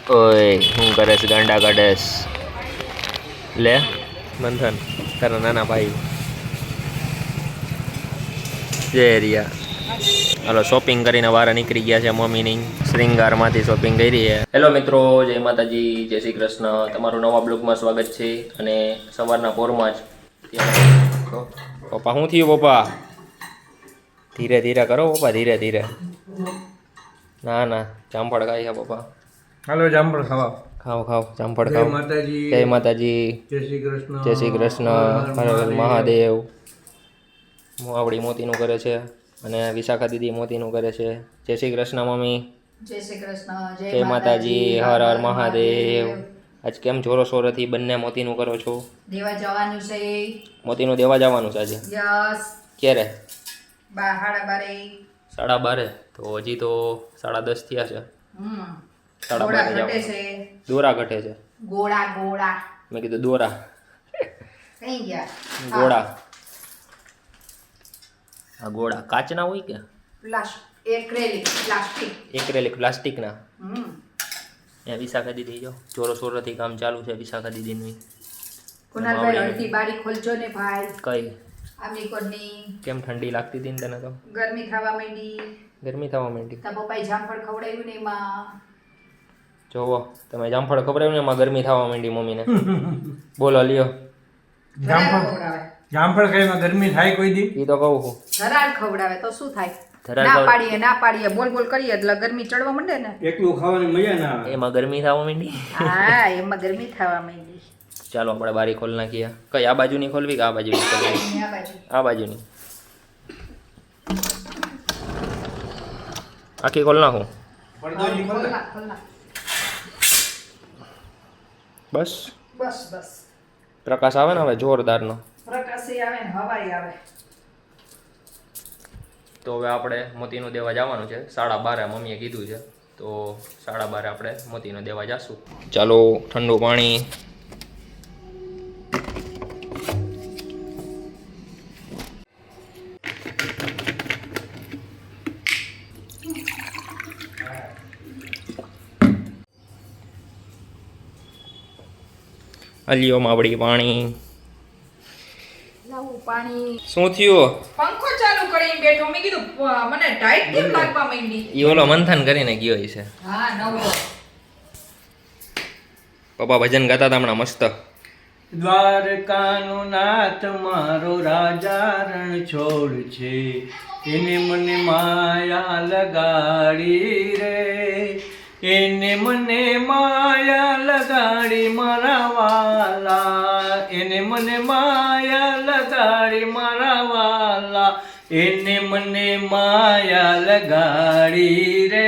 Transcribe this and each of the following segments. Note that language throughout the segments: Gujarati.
ઓય હું કરે છે ગાંડા કાઢેસ લે મંથન તારા નાના ભાઈ જય રિયા હાલો શોપિંગ કરીને બહાર નીકળી ગયા છે મમ્મીની શ્રીંગારમાંથી શોપિંગ કરી છે. હેલો મિત્રો, જય માતાજી, જય શ્રી કૃષ્ણ. તમારું નવા બ્લોગમાં સ્વાગત છે. અને સવારના પોરમાં જ પપ્પા શું થયું પપ્પા? ધીરે ધીરે કરો પપ્પા, ધીરે ધીરે. ના ના જામફળ ખાઈ છે પપ્પા. હાલો જામફળ ખાવા. ખાઓ ખાઓ જામફળ ખાઓ. જય માતાજી, જય શ્રી કૃષ્ણ, જય શ્રી કૃષ્ણ, હર હર મહાદેવ. મોવડી મોતીનું કરે છે અને વિશાખા દીદી મોતીનું કરે છે. જય શ્રી કૃષ્ણ મમ્મી. જય શ્રી કૃષ્ણ, જય માતાજી, હર હર મહાદેવ. આજ કેમ જોરો શોરોથી બંને મોતીનું કરો છો? દેવા જવાનું છે. મોતીનું દેવા જવાનું છે આજે? યસ. ક્યારે? 12:30. 12:30. તો હજી તો 10:30 થયા છે. 12:30 ઘટે છે. દોરા ઘટે છે. ગોળા ગોળા. મેં કીધું દોરા. કઈ ગયા? ગોળા. આ ગોળા કાચના હોય કે એક્રેલિક પ્લાસ્ટિકના? એ વિશાખા દીદી જો જોરો શોરોથી કામ ચાલુ છે વિશાખા દીદીનું. કુનાલભાઈ અડધી બારી ખોલજો ને ભાઈ. કઈ? આમની કોડની. કેમ ઠંડી લાગતી હતી ને તને? તો ગરમી થવા માંડી. ગરમી થવા માંડી. તા પપ્પાએ જામફળ ખવડાવ્યું ને એમાં. જોવો તમે જામફળ ખવડાવ્યું ને એમાં ગરમી થવા માંડી મમ્મીને. બોલો લ્યો. જામફળ ખાઈમાં ગરમી થાય કોઈ દી? એ તો કહું છું. ધરાડ ખવડાવે તો શું થાય? ધરાડ ના પાડીએ બોલ બોલ કરીએ એટલે ગરમી ચડવા માંડે ને. એકલું ખાવાની મજા ના આવે. એમાં ગરમી થવા માંડી. હા એમાં ગરમી થવા માંડી. ચાલો આપણે બારી ખોલ નાખીએ. કઈ આ બાજુની ખોલવી કે આ બાજુની ખોલવી? આ બાજુની. આખી ખોલ નાખું? બસ બસ બસ. પ્રકાશ આવે ને હવે જોરદારનો. પ્રકાશ આવે ને હવાઈ આવે. તો હવે આપણે મોતીનું દેવા જવાનું છે 12:30 મમ્મીએ કીધું છે. તો 12:30 આપણે મોતીનું દેવા જશું. ચાલો ઠંડુ પાણી. અલિયો માવડી પાણી. લાવું પાણી. શું થયું? પંખો ચાલુ કરીને બેઠો. મેં કીધું મને ટાઈટ કેમ લાગવા માંડી? ઈ ઓલો મંથન કરીને ગયો છે. હા નવો. પપ્પા ભજન ગાતા હતા હમણાં મસ્ત. દ્વારકાનો નાથ મારો રાજા રણ છોડ છે, એને મને માયા લગાડી રે, એને મને માયા લગાડી મારા વાલા, એને મને માયા લગાડી મારા વાલા, એને મને માયા લગાડી રે,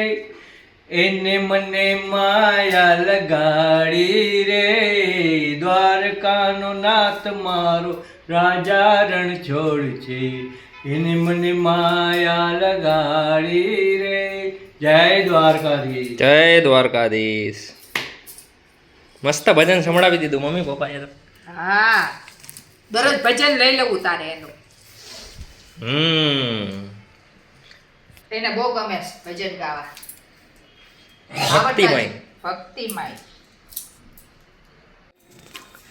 એને મને માયા લગાડી રે, દ્વારકાનો નાથ મારો રાજા રણ છોડ છે, એને મને માયા લગાડી રે. જય દ્વારકાધીશ. જય દ્વારકાધીશ. મસ્ત ભજન સંભળાવી દીધું મમ્મી પપ્પાએ તો. હા દરરોજ ભજન લઈ લેવું તારે એનું. એને બહુ ગમે છે ભજન ગાવા. ભક્તિમય. ભક્તિમય.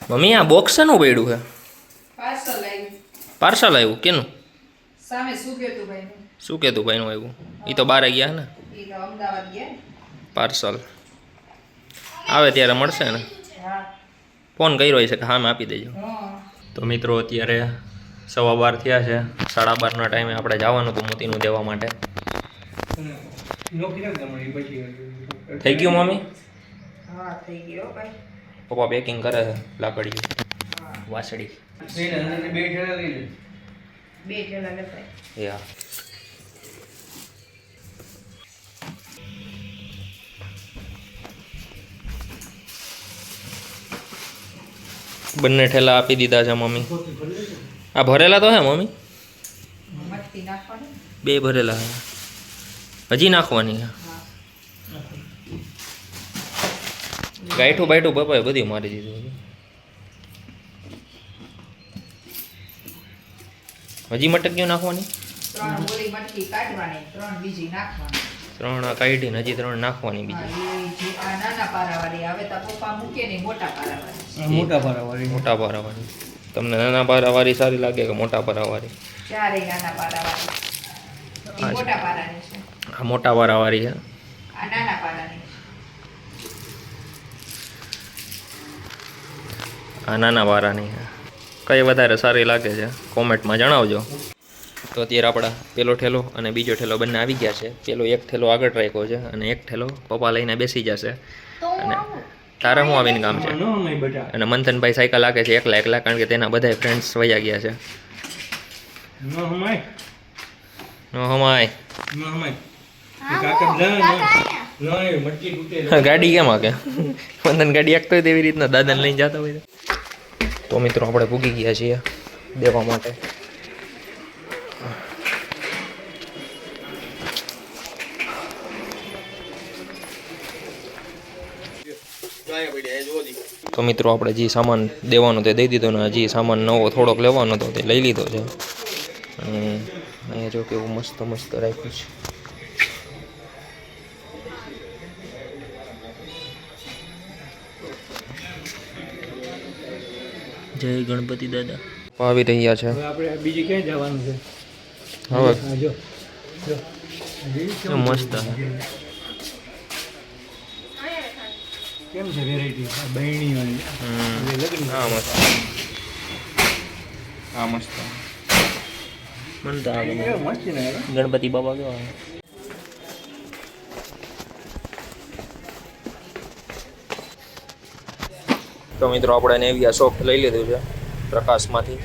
મમ્મી આ બોક્સ શેનું પડ્યું છે? પાર્સલ આવ્યું. પાર્સલ આવ્યું કેનું? સામે શું કહેતું ભાઈ? શું કહેતું ભાઈનું આવ્યું? એ તો બહાર ગયા ને. એ તો અમદાવાદ ગયા. પાર્સલ આવે ત્યારે મળશે ને. હા. ફોન કર્યો છે કે હા મેં આપી દેજો. તો મિત્રો અત્યારે 12:15 થયા છે. 12:30ના ટાઈમે આપણે જવાનું હતું મોતીનું દેવા માટે. થઈ ગયું મમ્મી? હા થઈ ગયો ભાઈ. પપ્પા પેકિંગ કરે છે લાકડીઓ વાસળી. બે ઠેલા લેતા. યા બંને ઠેલા આપી દીધા છે મમ્મી. આ ભરેલા તો હે મમ્મી? મટકી નાખવાની. બે ભરેલા હે, હજી નાખવાની હે. ગાયઠું બાયઠું પપ્પાએ બધી મારી દીધું. હજી મટકીઓ નાખવાની? 3 બોલી મટકી કાઢવાની, 3 બીજી નાખવાની. 3 કાઢીને હજી 3 નાખવાની બીજી. આ નાના પારાવાળી આવે તો પપ્પા મૂકે નહીં મોટા પારાવાળી. મોટા પારાવાળી. મોટા પારાવાળી. તમને નાના પારાવાળી સારી લાગે કે મોટા પારાવાળી? ચારેય નાના પારાવાળી. એ મોટા પારાની છે. આ મોટા પારાવાળી છે. આ નાના પારાની. આ નાના પારાની છે. કઈ વધારે સારી લાગે છે કોમેન્ટમાં જણાવજો. તો અત્યારે આપણા પેલો ઠેલો અને બીજો ઠેલો બંને આવી ગયા છે. પેલો એક ઠેલો આગળ રાખ્યો છે અને એક ઠેલો પપ્પા લઈને બેસી જશે. અને તારે શું આવીને કામ છે? નો મય બેટા. અને મંથનભાઈ સાયકલ લાગે છે એકલા એકલા, કારણ કે તેના બધા ફ્રેન્ડ્સ વયા ગયા છે. નો હમાય. નો હમાય. નો હમાય. કાકા નો એ મટકી તૂટે. ગાડી કેમ આકે? મંથન ગાડી આંકતો હોય તેવી રીતના દાદાને લઈને જતા હોય. તો મિત્રો આપણે પૂગી ગયા છીએ દેવા માટે. તો મિત્રો આપણે જે સામાન દેવાનો તે દઈ દીધો ને હજી સામાન નવો થોડોક લેવાનો હતો તે લઈ લીધો છે. અને અહીંયા જો કેવું મસ્ત મસ્ત રાખ્યું છે. જય ગણપતિ દાદા આવી રહ્યા છે. હવે આપણે બીજી ક્યાં જવાનું છે? હવે હા જો. મસ્ત છે. કેમ છે વેરાયટી? આ બહેણી વાળી. લગ્ન. હા મસ્ત. હા મસ્ત. મને તો આ ગમે. કેવું મસ્ત ને યાર. ગણપતિ બાબા કેવા? તો મિત્રો આપણે નેવિયા સોફ્ટ લઈ લીધું છે પ્રકાશમાંથી.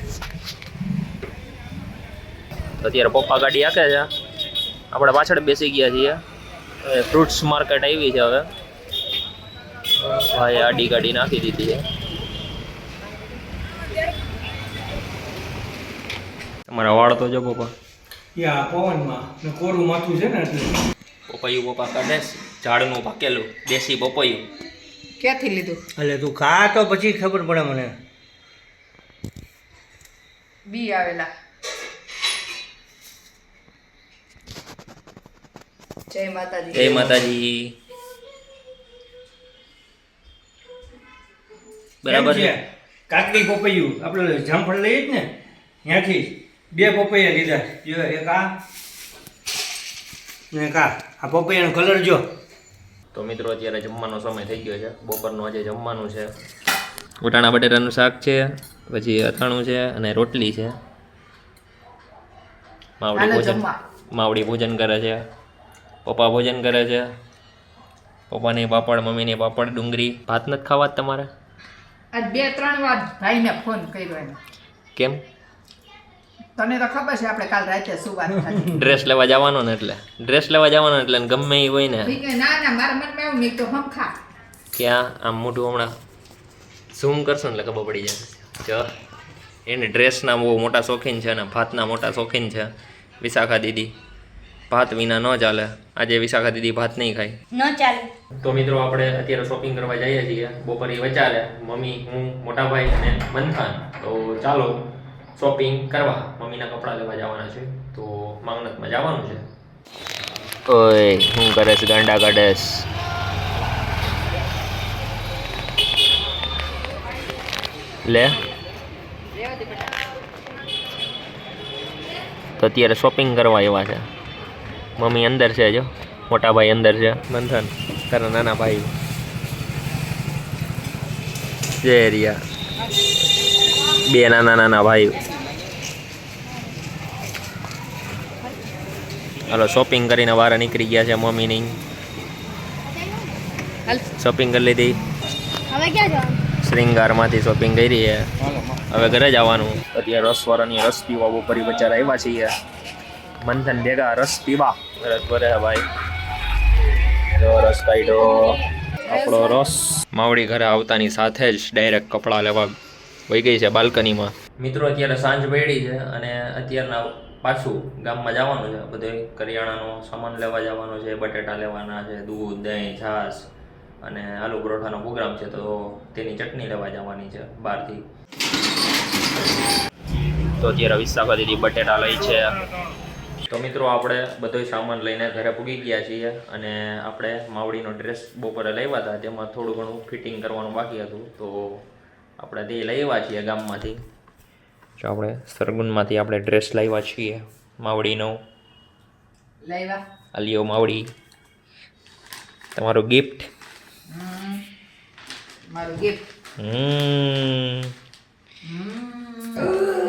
અત્યારે પપ્પા ગાડી હાકે છે, આપણે પાછળ બેસી ગયા છીએ. ફ્રૂટ્સ માર્કેટ આવી છે. હવે ભાઈ આડી ગાડી નાખી દીધી છે. તમારા વાળ તો જો પપ્પા. યા પવનમાં ને કોરું માથું છે ને એટલે. પપૈયું પપ્પા કાઢે છે, ઝાડનું પાકેલું દેશી પપૈયું. ક્યાંથી લીધું? એટલે તું ખા તો પછી ખબર પડે મને. બી આવેલા. જય માતાજી. જય માતાજી. બરાબર કેમ છે? કાકડી પપૈયું આપણે જામફળ લઈએ જ ને ત્યાંથી 2 પપૈયા લીધા. જો એક આ ને એક આ પપૈયાનો કલર જો. તો મિત્રો અત્યારે જમવાનો સમય થઈ ગયો છે. બપોરનું આજે જમવાનું છે વટાણા બટેટાનું શાક છે, પછી અથાણું છે અને રોટલી છે. માવડી ભોજન કરે છે, પપ્પા ભોજન કરે છે. પપ્પાની પાપડ, મમ્મીની પાપડ, ડુંગળી. ભાત નથી ખાવા જ તમારે? આજ 2-3 વાર ભાઈને ફોન કર્યો એને. કેમ? તને તો ખબર છે આપણે કાલ રાતે શું વાત થઈ. ડ્રેસ લેવા જવાનો ને એટલે ગમે એ હોય ને ના ના મારા મનમાં એવું નહીં તો હમ ખા. ક્યાં આમ મોટું હમણાં ઝૂમ કરશો ને એટલે ખબર પડી જાય. જો એને ડ્રેસના બહુ મોટા શોખીન છે અને ભાતના મોટા શોખીન છે વિશાખા દીદી. ભાત વિના ન ચાલે. આજે વિશાખા દીદી ભાત નહીં ખાય. ન ચાલે. તો મિત્રો આપણે અત્યારે શોપિંગ કરવા જઈએ છીએ. બપોરે વચારે મમ્મી, હું, મોટા ભાઈ અને મંથન. તો ચાલો શોપિંગ કરવા. મમ્મીના કપડાં લેવા જવાના છે તો માંગનતમાં જવાનું છે. ઓય હું કરે છે? ગાંડા કાઢેશ. લે તો અત્યારે શોપિંગ કરવા એવા છે. મમ્મી અંદર છે, જો મોટા ભાઈ અંદર છે. મંથન તારા નાના ભાઈ જય રિયા. 2 નાના ભાઈઓ. હાલો શોપિંગ કરીને વાર નીકળી ગયા છે મમ્મીની. શોપિંગ કરી લીધી. હવે ક્યાં જવાનું? શ્રીંગારમાંથી શોપિંગ કરી છે. હવે ઘરે જવાનું. અત્યારે રસવાળાની રસ પીવા બપોરી બચારા આવ્યા છીએ. મંથન ભેગા રસ પીવા. રસ ભરે ભાઈ. જો રસ કાઢ્યો આપણો રસ. માવડી ઘરે આવતાની સાથે જ ડાયરેક્ટ કપડાં લેવા વહી ગઈ છે બાલ્કનીમાં. મિત્રો અત્યારે સાંજ પડી છે અને અત્યારના પાછું ગામમાં જવાનું છે. બધે કરિયાણાનો સામાન લેવા જવાનો છે. બટેટા લેવાના છે, દૂધ, દહીં, છાશ અને આલુ પરોઠાનો પ્રોગ્રામ છે. તો તેની ચટણી લેવા જવાની છે બહારથી. તો અત્યારે વિશાખા દીદી બટેટા લઈ છે. તો મિત્રો આપણે બધો સામાન લઈને ઘરે પૂગી ગયા છીએ અને આપણે માવડીનો ડ્રેસ બપોરે લાવ્યા હતા, તેમાં થોડું ઘણું ફિટિંગ કરવાનું બાકી હતું, તો આપણે તે લાવ્યા છીએ ગામમાંથી. જો આપણે સરગુનમાંથી આપણે ડ્રેસ લાવ્યા છીએ માવડીનો. લાવ્યા આલિયો માવડી, તમારું ગિફ્ટ. મારું ગિફ્ટ.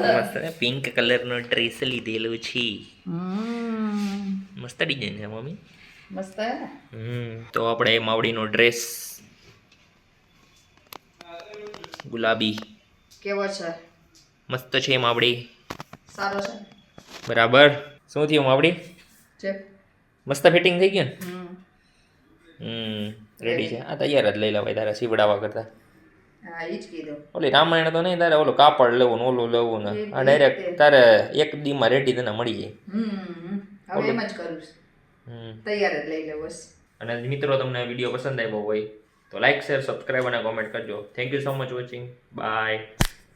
મસ્ત પિંક કલરનો ડ્રેસ લીધેલો છે. મસ્ત ડિઝાઇન છે મમ્મી. મસ્ત હે ને? તો આપણે માવડીનો ડ્રેસ ગુલાબી કેવો છે? મસ્ત છે માવડી. સારો છે બરાબર. શું થયું માવડી? છે મસ્ત ફિટિંગ થઈ ગયું ને? રેડી છે. આ તૈયાર જ લઈ લેવાય તારે સીવડાવવા કરતા. હા ઈ જ કીધું. ઓલી રામાયણ તો નહીં, તારે ઓલું કાપડ લેવું ને ઓલું લેવું ને આ ડાયરેક્ટ તારે એક દીમાં રેડી તને મળી જાય. હવે એમ જ કરું છું, તૈયાર જ લઈ લેવું બસ. અને મિત્રો તમને વિડીયો પસંદ આવ્યો હોય તો લાઈક શેર સબસ્ક્રાઈબ અને કોમેન્ટ કરજો. Thank you so much watching. By.